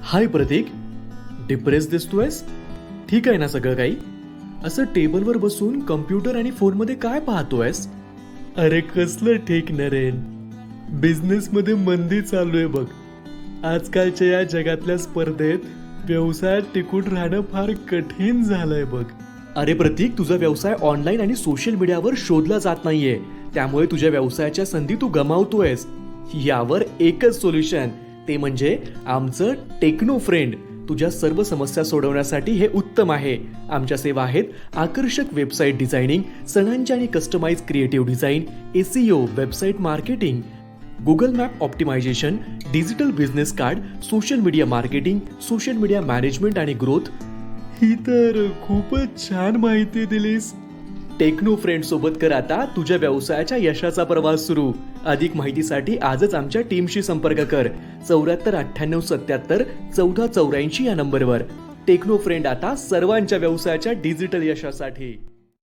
हाय प्रतीक, depress दिसतोयस? ठीक आहे ना सगळं काही? असं टेबलवर बसून कम्प्युटर आणि फोनमध्ये काय पाहतोयस? अरे कसलं ठीक नरेन, बिझनेस मध्ये मंदी चालू आहे बघ. आजकालच्या या जगातल्या स्पर्धेत व्यवसायात टिकून राहणं फार कठीण झालंय बघ. अरे प्रतीक, तुझा व्यवसाय ऑनलाईन आणि सोशल मीडियावर शोधला जात नाहीये, त्यामुळे तुझ्या व्यवसायाच्या संधी तू गमावतोयस. यावर एकच सोल्युशन, ते म्हणजे आमचं टेक्नो फ्रेंड. तुझ्या सर्व समस्या सोडवण्यासाठी हे उत्तम आहे. आमच्या सेवा आहेत आकर्षक वेबसाईट डिझायनिंग, सणांचे आणि customize creative design, SEO, website marketing, Google map optimization, digital business card, social media marketing, social media management आणि ग्रोथ. ही तर खूपच छान माहिती दिलीस. टेक्नो फ्रेंड सोबत कर आता तुझ्या व्यवसायाच्या यशाचा प्रवास सुरू. अधिक माहितीसाठी आजच आमच्या टीमशी संपर्क कर. 7498771484 या नंबरवर. टेक्नो फ्रेंड आता सर्वांच्या व्यवसायाच्या डिजिटल यशासाठी.